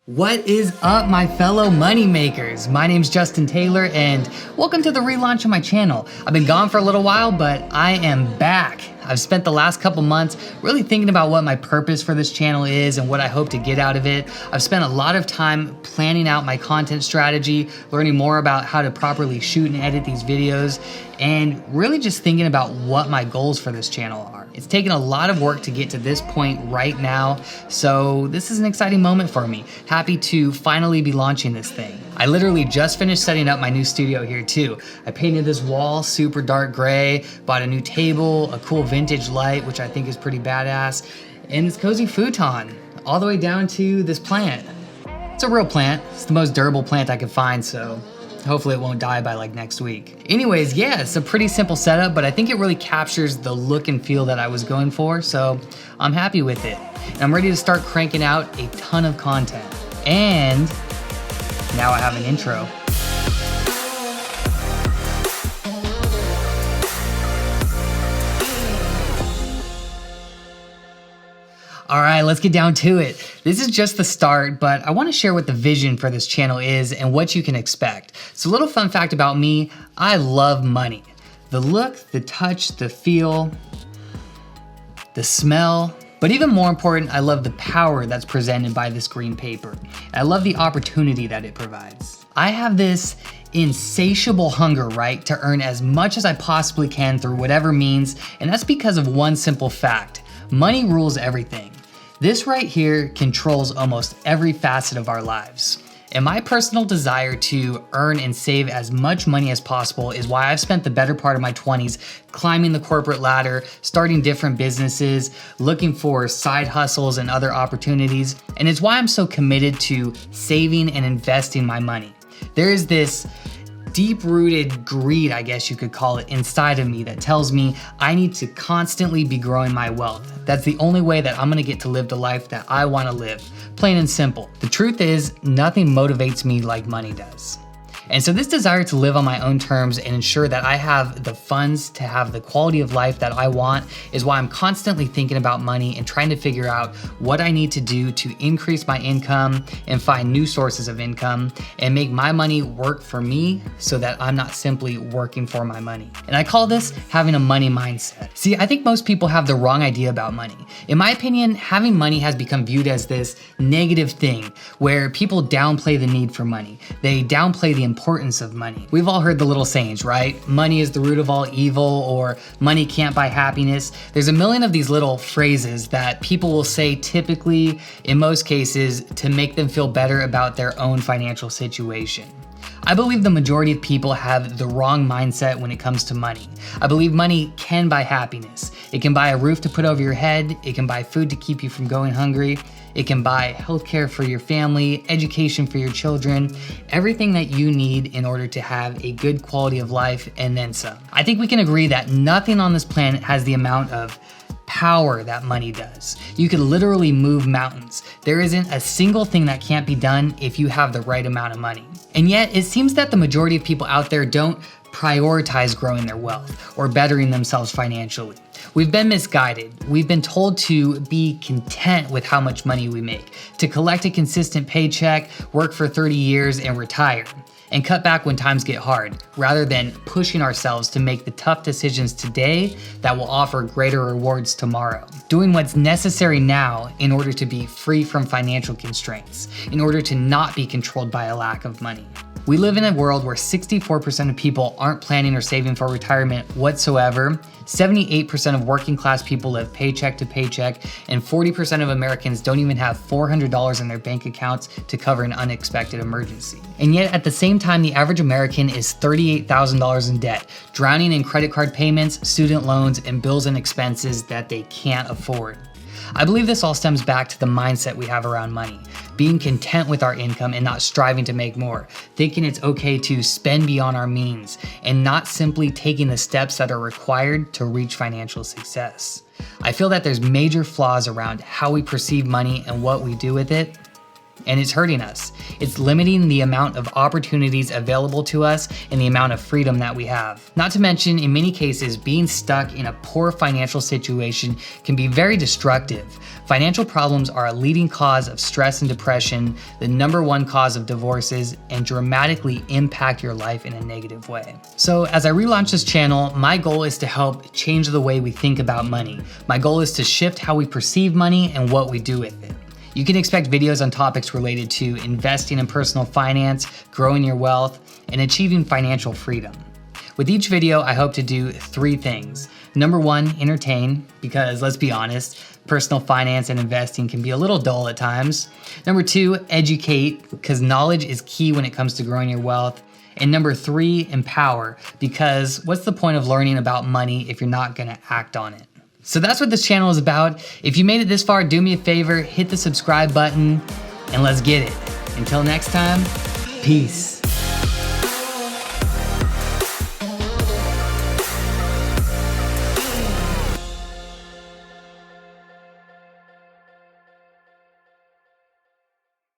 What is up, my fellow money makers? My name's Justin Taylor and welcome to the relaunch of my channel. I've been gone for a little while, but I am back. I've spent the last couple months really thinking about what my purpose for this channel is and what I hope to get out of it. I've spent a lot of time planning out my content strategy, learning more about how to properly shoot and edit these videos, and really just thinking about what my goals for this channel are. It's taken a lot of work to get to this point right now, so this is an exciting moment for me. Happy to finally be launching this thing. I literally just finished setting up my new studio here too. I painted this wall super dark gray, bought a new table, a cool vintage light, which I think is pretty badass, and this cozy futon, all the way down to this plant. It's a real plant. It's the most durable plant I could find, so hopefully it won't die by like next week. Anyways, yeah, it's a pretty simple setup, but I think it really captures the look and feel that I was going for, so I'm happy with it. And I'm ready to start cranking out a ton of content. And now I have an intro. All right, let's get down to it. This is just the start, but I want to share what the vision for this channel is and what you can expect. So a little fun fact about me, I love money. The look, the touch, the feel, the smell, but even more important, I love the power that's presented by this green paper. I love the opportunity that it provides. I have this insatiable hunger, right, to earn as much as I possibly can through whatever means, and that's because of one simple fact. Money rules everything. This right here controls almost every facet of our lives. And my personal desire to earn and save as much money as possible is why I've spent the better part of my 20s climbing the corporate ladder, starting different businesses, looking for side hustles and other opportunities. And it's why I'm so committed to saving and investing my money. There is this deep-rooted greed, I guess you could call it, inside of me that tells me I need to constantly be growing my wealth. That's the only way that I'm gonna get to live the life that I wanna live, plain and simple. The truth is, nothing motivates me like money does. And so this desire to live on my own terms and ensure that I have the funds to have the quality of life that I want is why I'm constantly thinking about money and trying to figure out what I need to do to increase my income and find new sources of income and make my money work for me so that I'm not simply working for my money. And I call this having a money mindset. See, I think most people have the wrong idea about money. In my opinion, having money has become viewed as this negative thing where people downplay the need for money. They downplay the importance of money. We've all heard the little sayings, right? Money is the root of all evil, or money can't buy happiness. There's a million of these little phrases that people will say typically, in most cases, to make them feel better about their own financial situation. I believe the majority of people have the wrong mindset when it comes to money. I believe money can buy happiness. It can buy a roof to put over your head. It can buy food to keep you from going hungry. It can buy healthcare for your family, education for your children, everything that you need in order to have a good quality of life and then some. I think we can agree that nothing on this planet has the amount of power that money does. You can literally move mountains. There isn't a single thing that can't be done if you have the right amount of money. And yet, it seems that the majority of people out there don't prioritize growing their wealth or bettering themselves financially. We've been misguided. We've been told to be content with how much money we make, to collect a consistent paycheck, work for 30 years, and retire, and cut back when times get hard, rather than pushing ourselves to make the tough decisions today that will offer greater rewards tomorrow. Doing what's necessary now in order to be free from financial constraints, in order to not be controlled by a lack of money. We live in a world where 64% of people aren't planning or saving for retirement whatsoever. 78% of working class people live paycheck to paycheck, and 40% of Americans don't even have $400 in their bank accounts to cover an unexpected emergency. And yet at the same time, the average American is $38,000 in debt, drowning in credit card payments, student loans, and bills and expenses that they can't afford. I believe this all stems back to the mindset we have around money, being content with our income and not striving to make more, thinking it's okay to spend beyond our means, and not simply taking the steps that are required to reach financial success. I feel that there's major flaws around how we perceive money and what we do with it. and it's hurting us. It's limiting the amount of opportunities available to us and the amount of freedom that we have. Not to mention, in many cases, being stuck in a poor financial situation can be very destructive. Financial problems are a leading cause of stress and depression, the #1 cause of divorces, and dramatically impact your life in a negative way. So as I relaunch this channel, my goal is to help change the way we think about money. My goal is to shift how we perceive money and what we do with it. You can expect videos on topics related to investing in personal finance, growing your wealth, and achieving financial freedom. With each video, I hope to do 3 things. #1, entertain, because let's be honest, personal finance and investing can be a little dull at times. #2, educate, because knowledge is key when it comes to growing your wealth. And #3, empower, because what's the point of learning about money if you're not gonna act on it? So that's what this channel is about. If you made it this far, do me a favor, hit the subscribe button, and let's get it. Until next time, peace.